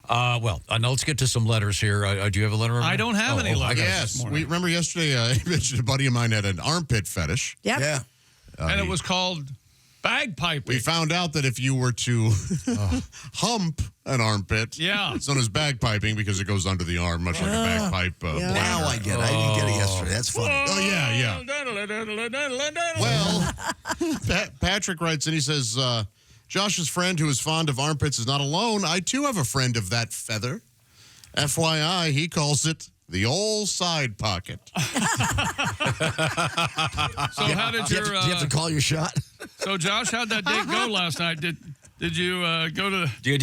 Now let's get to some letters here. Do you have a letter? I don't have any letters. Yes. Remember yesterday I mentioned a buddy of mine had an armpit fetish. Yep. Yeah. And it was called bagpiping. We found out that if you were to hump an armpit, it's known as bagpiping because it goes under the arm, much like a bagpipe. Now I get it. I didn't get it yesterday. That's funny. Oh, yeah. Well, Patrick writes and he says, Josh's friend who is fond of armpits is not alone. I, too, have a friend of that feather. FYI, he calls it the old side pocket. So how did your... Do you have to call your shot? So, Josh, how'd that date go last night? Did you go to... You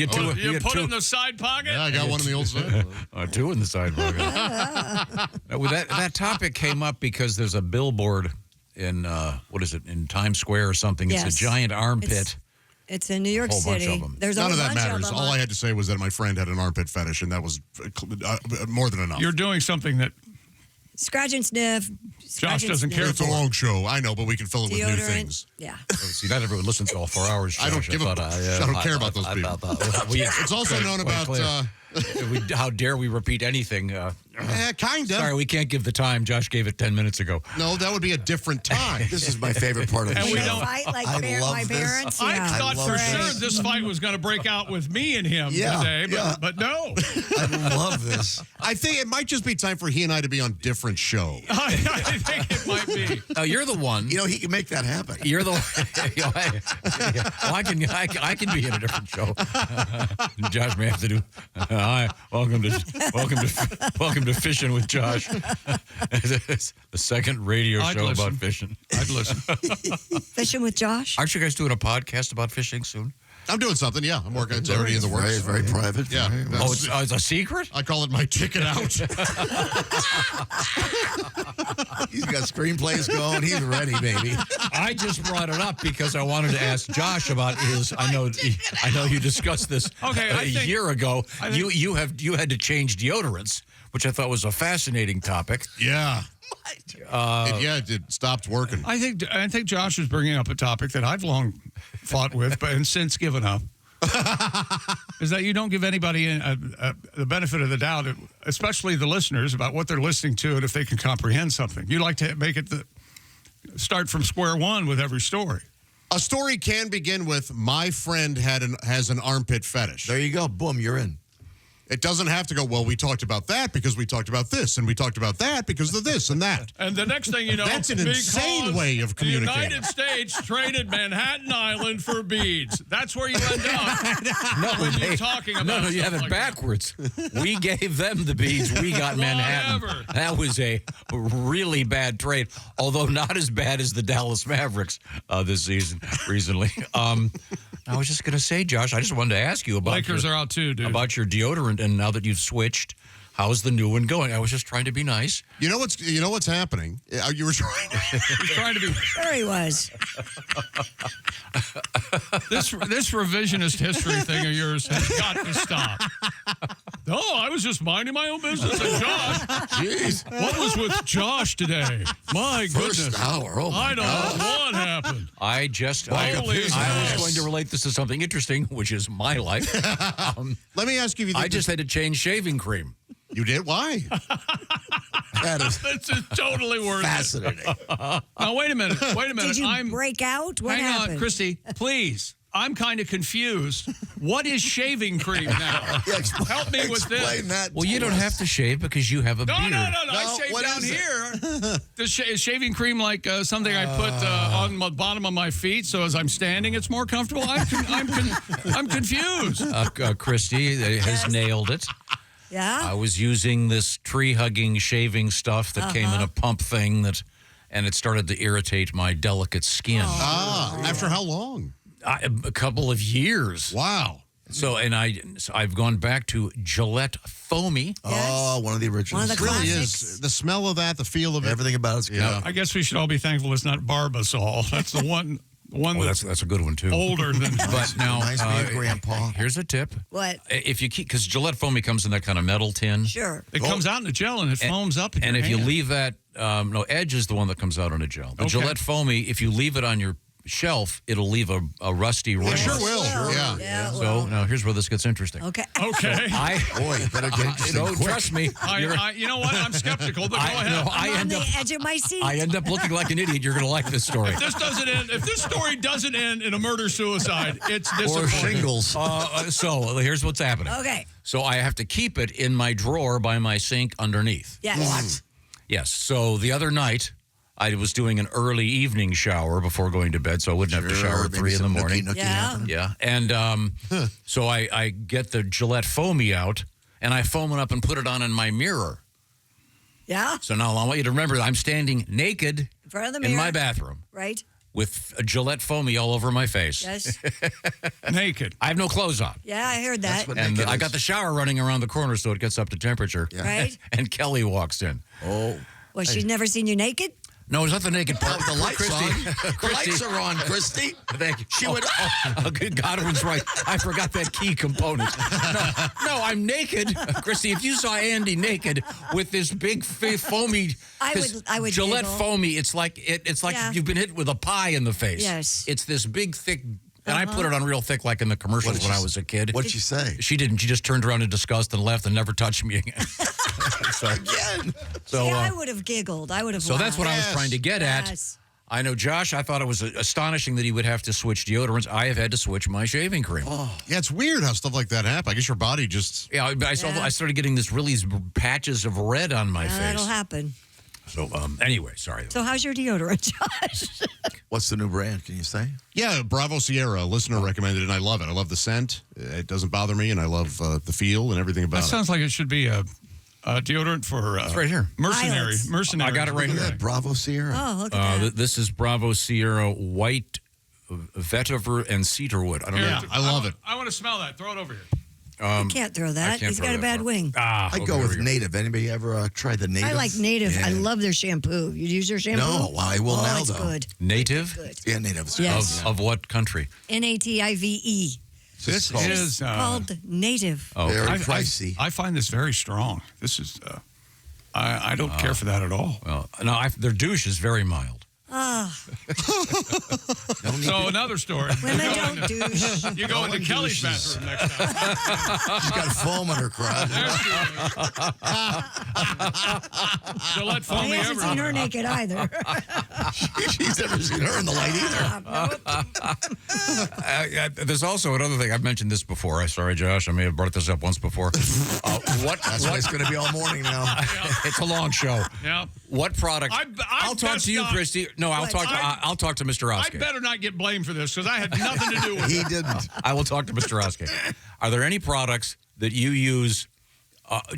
put it in the side pocket? Yeah, I got one in the old side. Two in the side pocket. That topic came up because there's a billboard in, in Times Square or something. Yes. It's a giant armpit. It's in New York A whole bunch City. of them. There's None a of that bunch matters. Of them All I had to say was that my friend had an armpit fetish, and that was more than enough. You're doing something that Scratch and sniff. Josh doesn't care It's a long show. I know, but we can fill it with new Deodorant. things. Yeah. See, not everyone listens to all 4 hours. Josh. I don't care about those people. It's also known about... how dare we repeat anything? Kind of. Sorry, we can't give the time. Josh gave it 10 minutes ago. No, that would be a different time. This is my favorite part of the And show. we don't- Fight like I love my this. parents. I Yeah. thought for love sure this. this fight was going to break out with me and him today, but no. I love this. I think it might just be time for he and I to be on different shows. I think it might be. You're the one. You know, he can make that happen. You're the one. I can be in a different show. Josh may have to do. Hi, welcome to Fishing with Josh. It's the second radio show about fishing. I'd listen. Fishing with Josh? Aren't you guys doing a podcast about fishing soon? I'm doing something, yeah. I'm working. It's already in the works. Very, very private. Yeah. It's a secret? I call it my ticket out. He's got screenplays going. He's ready, baby. I just brought it up because I wanted to ask Josh about his. I know you discussed this a year ago. You had to change deodorants, which I thought was a fascinating topic. Yeah. It stopped working. I think Josh is bringing up a topic that I've long fought with, and since given up. Is that you don't give anybody the benefit of the doubt, especially the listeners, about what they're listening to and if they can comprehend something. You like to make it start from square one with every story. A story can begin with, my friend has an armpit fetish. There you go. Boom, you're in. It doesn't have to go, well, we talked about that because we talked about this, and we talked about that because of this and that. And the next thing you know, that's an insane way of communicating. The United States traded Manhattan Island for beads. That's where you end up. When you're talking about No, you have it like backwards. We gave them the beads. We got Manhattan. Whatever. That was a really bad trade, although not as bad as the Dallas Mavericks this season recently. I was just going to say, Josh, I just wanted to ask you about Lakers are out too, dude. About your deodorant, and now that you've switched, how's the new one going? I was just trying to be nice. You know what's happening? You were trying to... He's trying to be... Sure he was. This revisionist history thing of yours has got to stop. No, I was just minding my own business. And Josh, jeez, what was with Josh today? My First goodness. hour. Oh my I don't know what happened. I was going to relate this to something interesting, which is my life. Let me ask you if you think I just had to change shaving cream. You did? Why? This is totally worth fascinating. Now, wait a minute. Did you break out? What happened? Hang on, Christy, please. I'm kind of confused. What is shaving cream now? Help me with this. That well, you don't have to shave because you have a beard. No. I shave down here. Is shaving cream like something I put on the bottom of my feet so as I'm standing it's more comfortable? I'm confused. Christy has nailed it. Yeah? I was using this tree-hugging shaving stuff that came in a pump thing and it started to irritate my delicate skin. After how long? A couple of years. Wow. So, I've gone back to Gillette Foamy. Yes. Oh, one of the originals. One of the It really classics. is. The smell of that, the feel of it. Everything about it's good. Yeah. I guess we should all be thankful it's not Barbasol. That's the one that's a good one, too. older than... But now, Reminds me of Grandpa. Here's a tip. What? If you keep, because Gillette Foamy comes in that kind of metal tin. Sure. It comes out in a gel and it foams up in And your if you hand. leave that, Edge is the one that comes out in a gel. The Okay. Gillette Foamy, if you leave it on your shelf, it'll leave a rusty ring. It sure will. Yeah. Yeah. So now here's where this gets interesting. Okay. Okay. Boy, you better get interesting No, quick. trust me. You know what? I'm skeptical, but go ahead. No, I'm on the edge of my seat. I end up looking like an idiot. You're going to like this story. If this story doesn't end in a murder-suicide, it's Or disappointing. shingles. So here's what's happening. Okay. So I have to keep it in my drawer by my sink underneath. Yes. What? Yes. So the other night, I was doing an early evening shower before going to bed, so I wouldn't have to shower at 3 in the morning. Nookie Yeah. happening. Yeah. And so I get the Gillette foamy out, and I foam it up and put it on in my mirror. Yeah. So now I want you to remember that I'm standing naked In front of the in mirror. my bathroom Right. with a Gillette foamy all over my face. Yes. Naked. I have no clothes on. Yeah, I heard that. That's what And naked I is. got the shower running around the corner so it gets up to temperature. Yeah. Right. And Kelly walks in. Oh. Well, she's never seen you naked? No, it's not the naked part. The lights Christy. on. The lights are on, Christy. Thank you. She went, Godwin's right. I forgot that key component. No, I'm naked. Christy, if you saw Andy naked with this big foamy I would Gillette giggle. foamy, it's like Yeah. you've been hit with a pie in the face. Yes. It's this big, thick, and I put it on real thick like in the commercials when I was a kid. What'd she say? She didn't. She just turned around in disgust and left and never touched me again. Again. So, I would have giggled. I would have so that's what I was Yes. trying to get at. Yes. I know, Josh, I thought it was astonishing that he would have to switch deodorants. I have had to switch my shaving cream. Yeah, it's weird how stuff like that happen. I guess your body just. Yeah, I Yeah. started getting these patches of red on my face. That'll happen. So, anyway, sorry. So how's your deodorant, Josh? What's the new brand? Can you say? Yeah, Bravo Sierra. A listener recommended it, and I love it. I love the scent. It doesn't bother me, and I love the feel and everything about That it. sounds like it should be a deodorant for It's right here. Pilots. mercenary. I got it right Look at here. that, Bravo Sierra. Oh, look at that. This is Bravo Sierra White Vetiver and Cedarwood. I don't know. Yeah, I love it. I want to smell that. Throw it over here. You can't throw that. can't He's throw got a that bad far. wing. I'd go with Native. Anybody ever tried the Native? I like Native. I Yeah. love their shampoo. You use their shampoo? No, I will now, it's though. good. Native Good. Yeah, Native. Yes. of what country? Native. This is Called Native. Oh, Very I pricey. I find this very strong. This is. I don't care for that at all. well, no, their douche is very mild. So another story. Women don't douche. You go into Kelly's bathroom next time. She's got foam in her crotch. Gillette He foamy hasn't seen her everywhere. naked either. She's never seen her in the light either. There's also another thing. I've mentioned this before. I'm sorry, Josh. I may have brought this up once before. That's what it's going to be all morning now. It's a long show. Yeah. What product? I'll talk best to you, not- Christy. No, I'll talk to Mr. I Oskey. better not get blamed for this because I had nothing to do with He it. didn't. I will talk to Mr. Oskey. Are there any products that you use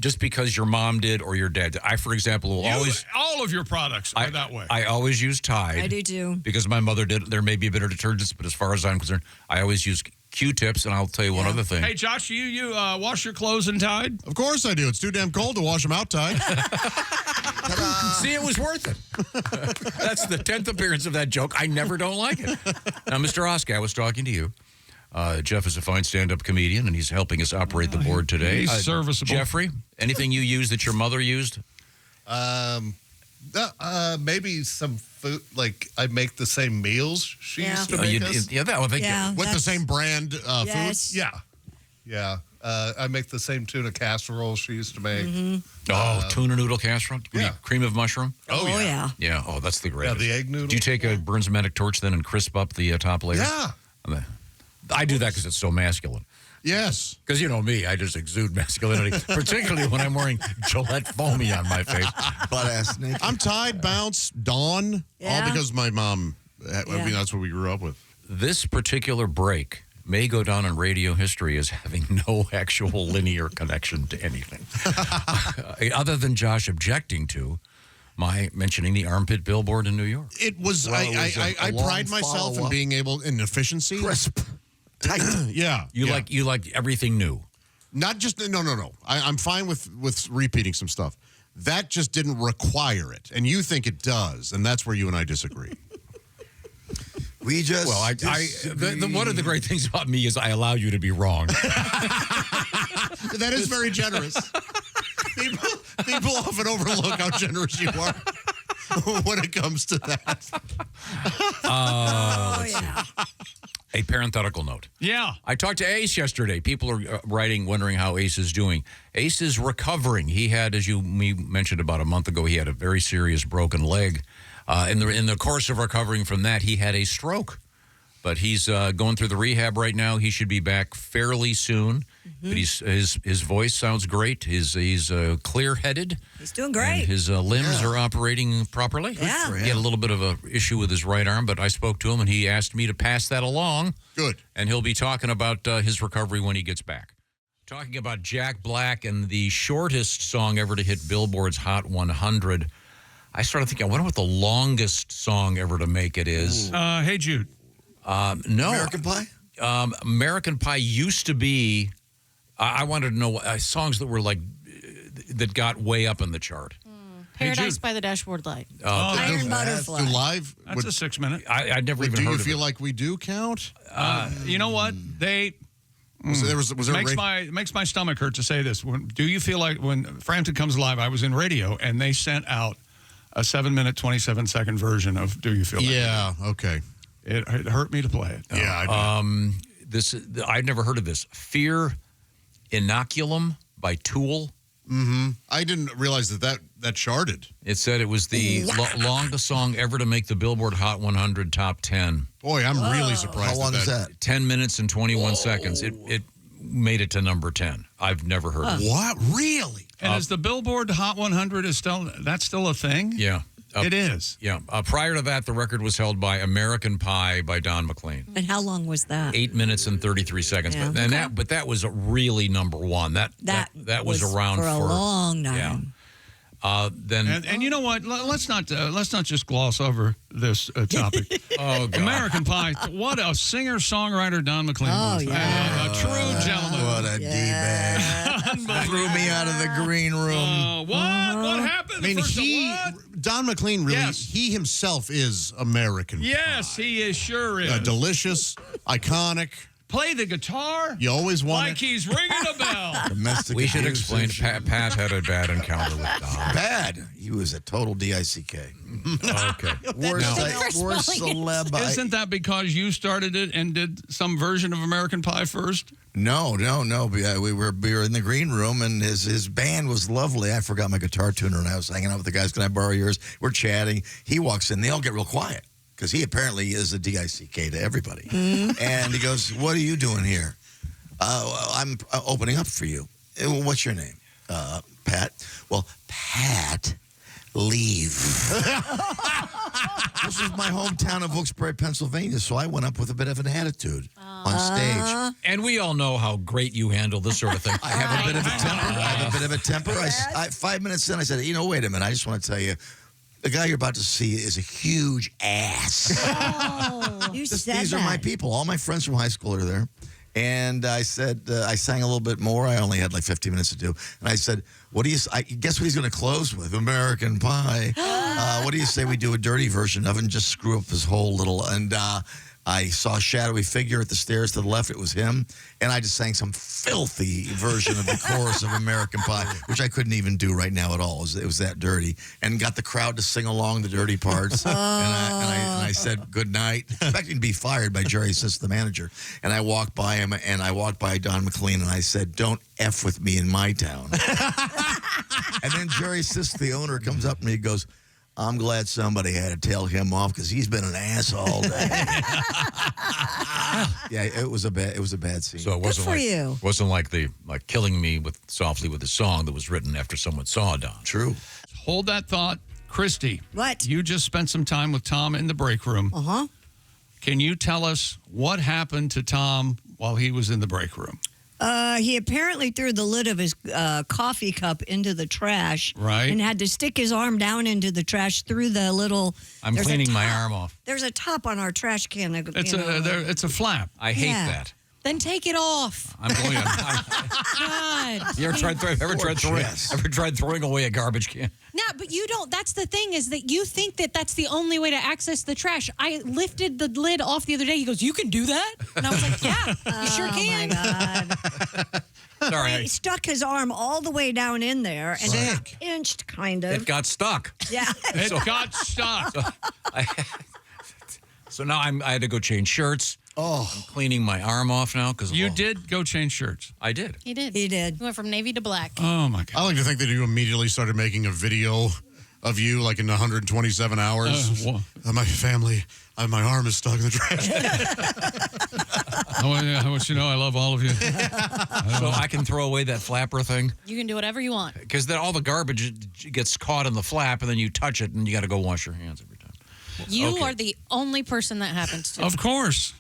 just because your mom did or your dad did? I, for example, will always. All of your products are that way. I always use Tide. I do too. Because my mother did. There may be better detergents, but as far as I'm concerned, I always use Q-tips. And I'll tell you one other thing. Hey, Josh, you wash your clothes in Tide? Of course I do. It's too damn cold to wash them out, Tide. See, it was worth it. That's the 10th appearance of that joke. I never don't like it. Now, Mr. Oskey, I was talking to you. Jeff is a fine stand-up comedian, and he's helping us operate the board today. He's serviceable. Jeffrey, anything you use that your mother used? Maybe some food. Like I make the same meals she Yeah. used to make us. That one. Yeah. With the that's- same brand Yes. food? Yeah. I make the same tuna casserole she used to make. Tuna noodle casserole? Yeah. Cream of mushroom? Oh, yeah. Yeah. Oh, that's the Yeah, greatest. the egg noodle. Do you take a Burns-Matic torch then and crisp up the top layer? Yeah. I do that because it's so masculine. Yes. Because you know me, I just exude masculinity, particularly when I'm wearing Gillette foamy on my face. Butt ass naked. I'm Tide, Bounce, Dawn, Yeah. all because my mom, I Yeah. mean, that's what we grew up with. This particular break may go down in radio history as having no actual linear connection to anything. Other than Josh objecting to my mentioning the Armpit Billboard in New York. It was, Well, it was I a long pride myself in follow-up. being able, in efficiency. Crisp. Tight. Yeah. You yeah. like everything new. Not just, no. I'm fine with repeating some stuff. That just didn't require it. And you think it does. And that's where you and I disagree. We just. Well, one of the great things about me is I allow you to be wrong. That is very generous. People often overlook how generous you are when it comes to that. Oh, yeah. A parenthetical note. Yeah. I talked to Ace yesterday. People are writing, wondering how Ace is doing. Ace is recovering. He had, as me mentioned about a month ago, he had a very serious broken leg. In the course of recovering from that, he had a stroke. But he's going through the rehab right now. He should be back fairly soon. But his voice sounds great. He's clear-headed. He's doing great. And his limbs are operating properly. Yeah. He had a little bit of a issue with his right arm, but I spoke to him, and he asked me to pass that along. Good. And he'll be talking about his recovery when he gets back. Talking about Jack Black and the shortest song ever to hit Billboard's Hot 100. I started thinking, I wonder what the longest song ever to make it is. Hey, Jude. No. American Pie? American Pie used to be, I wanted to know songs that were like, that got way up in the chart. Paradise by the Dashboard Light. Iron Butterfly. Do live? That's a 6 minute. I'd never even Do heard you of feel it. like we do count? You know what? They Was there a makes my stomach hurt to say this. Do you feel like when Frampton Comes Live, I was in radio, and they sent out a 7-minute, 27-second version of Do You Feel Like Yeah, okay. It hurt me to play it. Yeah, I bet. I'd never heard of this. Fear Inoculum by Tool. I didn't realize that charted. It said it was the longest song ever to make the Billboard Hot 100 top 10. Boy, I'm really surprised. How long is that? 10 minutes and 21 seconds. It made it to number 10. I've never heard of it. What? Really? And is the Billboard Hot 100 that's still a thing? Yeah. It is. Yeah. Prior to that, the record was held by American Pie by Don McLean. And how long was that? 8 minutes and 33 seconds. Yeah. But that was a really number one. That was around for a long time. Yeah. Then And you know what? Let's not just gloss over this topic. oh God. American Pie. What a singer-songwriter Don McLean was. yeah. A true gentleman. What a D-bag. Threw me out of the green room. What happened? I mean, First of what? Don McLean really, Yes. he himself is American. Yes, he is sure is. Delicious, iconic. Play the guitar You always want like it. he's ringing a bell. Domestic We should abuse explain. issue. Pat had a bad encounter with Don. Bad. He was a total DICK. Okay. Worst celeb. Isn't that because you started it and did some version of American Pie first? No. We were in the green room, and his band was lovely. I forgot my guitar tuner, and I was hanging out with the guys. Can I borrow yours? We're chatting. He walks in. They all get real quiet because he apparently is a DICK to everybody. And he goes, "What are you doing here?" I'm opening up for you. What's your name? Pat. Well, Pat, leave. This is my hometown of Wilkes-Barre, Pennsylvania, so I went up with a bit of an attitude on stage. And we all know how great you handle this sort of thing. I have a bit of a temper. I 5 minutes in, I said, wait a minute. I just want to tell you, the guy you're about to see is a huge ass. You said These that. are my people. All my friends from high school are there. And I said, I sang a little bit more. I only had like 15 minutes to do. And I said, guess what he's going to close with? American Pie. What do you say we do a dirty version of it and just screw up his whole little... And I saw a shadowy figure at the stairs to the left. It was him. And I just sang some filthy version of the chorus of American Pie, which I couldn't even do right now at all. It was that dirty. And got the crowd to sing along the dirty parts. And I said good night, expecting to be fired by Jerry Siss, the manager. And I walked by him, and I walked by Don McLean, and I said, "Don't F with me in my town." And then Jerry Siss, the owner, comes up to me and goes, "I'm glad somebody had to tell him off because he's been an ass all day." Yeah, it was a bad scene. So it wasn't for like you. wasn't like killing me softly with a song that was written after someone saw Don. True. Hold that thought. Christy. What? You just spent some time with Tom in the break room. Uh-huh. Can you tell us what happened to Tom while he was in the break room? He apparently threw the lid of his coffee cup into the trash. Right. And had to stick his arm down into the trash through the little... I'm there's a cleaning my top. arm off. There's a top on our trash can. That, It's a flap. I hate Yeah. that. Then take it off. I'm going to. God. You ever tried throwing away a garbage can? No, but you don't. That's the thing is that you think that that's the only way to access the trash. I lifted the lid off the other day. He goes, "You can do that?" And I was like, "Yeah, you sure can." Oh, my God. Sorry, He stuck his arm all the way down in there and Sick. inched, kind of. it got stuck. Yeah. It got stuck. So now I had to go change shirts. Oh. I'm cleaning my arm off now because You did go change shirts. I did. He did. He did. He went from navy to black. Oh, my I God. like to think that you immediately started making a video of you like in 127 hours. My family, my arm is stuck in the trash. I want you to know I love all of you. So I can throw away that flapper thing You can do whatever you want. because then all the garbage gets caught in the flap and then you touch it and you got to go wash your hands every time. You Okay. are the only person that happens to. Of course.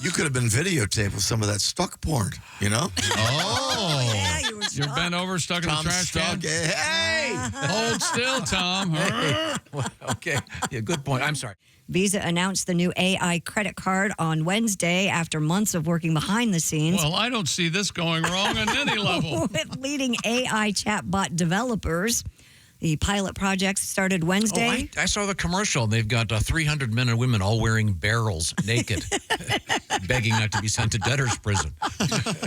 You could have been videotaped with some of that stuck porn, you know? Oh. Yeah, you were You're stuck. bent over, stuck in the Tom trash stuck. can. Hey! Hold still, Tom. Okay. Yeah, good point. I'm sorry. Visa announced the new AI credit card on Wednesday after months of working behind the scenes Well, I don't see this going wrong on any level. with leading AI chatbot developers. The pilot project started Wednesday. I saw the commercial. They've got 300 men and women all wearing barrels, naked, begging not to be sent to debtor's prison.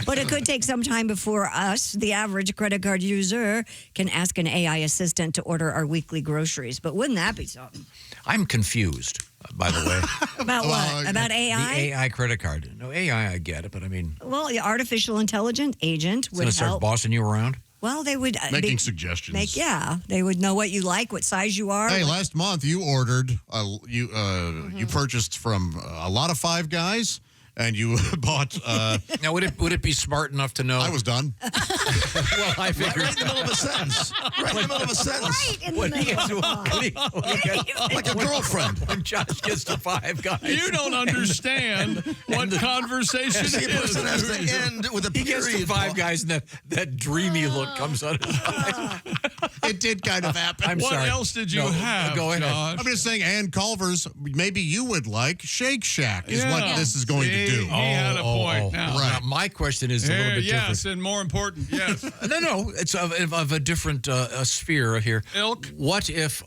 But it could take some time before us, the average credit card user, can ask an AI assistant to order our weekly groceries. But wouldn't that be something? I'm confused, by the way. About Well, what? About The AI? AI credit card. No, AI, I get it, but I mean, Well, the artificial intelligent agent it's going would to start help. bossing you around? Well, they would Making suggestions. they would know what you like, what size you are. Hey, last month you ordered, you purchased from a lot of Five Guys, and you bought. Now, would it be smart enough to know? I was done. well, I figured. Right in the middle of a sentence. Right in the middle of a sentence. Right in the When he middle. gets Like a girlfriend. when Josh gets to Five Guys, You don't understand what conversation See, it a person has is. to end with a he gets to period. Five Guys, and that dreamy look comes out of his eyes. It did kind of happen. I'm What sorry. else did you No, have, go ahead. Josh? I'm just saying, Ann Culver's, maybe you would like Shake Shack, is what Yeah. this is going to do. He had a point now. Right. Now, my question is a little bit Yes, different. and more important, yes. No, it's of a different sphere here. Ilk? What if,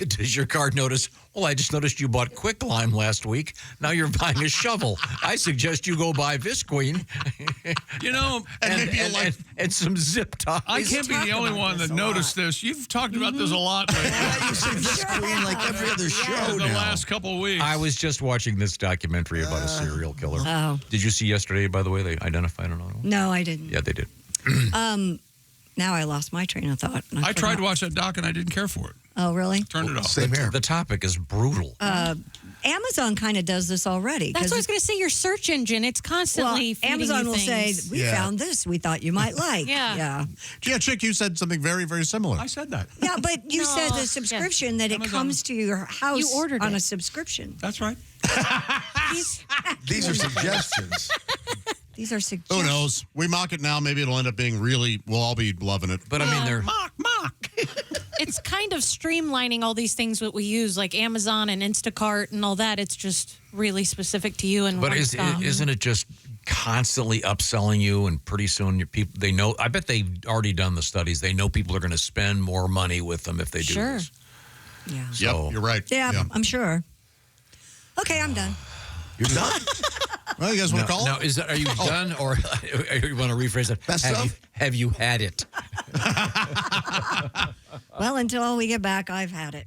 does your card notice, well, I just noticed you bought Quicklime last week. Now you're buying a shovel. I suggest you go buy Visqueen You know, and some zip ties. I can't be the only one that noticed this. You've talked about this a lot lately. You say this queen like every other show in the now. last couple of weeks. I was just watching this documentary about a serial killer. Oh. Did you see yesterday, by the way, they identified another one? No, I didn't. Yeah, they did. Now I lost my train of thought. I tried to watch that doc and I didn't care for it. Oh, really? Turned it off. Same here. The topic is brutal. Amazon kind of does this already. That's 'cause what I was going to say. Your search engine, it's well, constantly feeding Amazon you will say, things. we found this we thought you might like. Yeah. Yeah, Chick, you said something very, very similar. I said that. Yeah, but you No, said yeah. the subscription that it Amazon. comes to your house You ordered on it. a subscription. That's right. These are suggestions. These are Who suggestions. knows? We mock it now. Maybe it'll end up being really, we'll all be loving it. But I mean, they're Mock. It's kind of streamlining all these things that we use, like Amazon and Instacart and all that. It's just really specific to you and But one stop. isn't it just constantly upselling you? And pretty soon, your people they know. I bet they've already done the studies. They know people are going to spend more money with them if they do Sure. this. Yeah. So- Yep, you're right. Yeah, I'm sure. Okay, I'm done. You're done? Well, you guys want to call? Now, are you done, or you want to rephrase it? Best Have you had it? Well, until we get back, I've had it.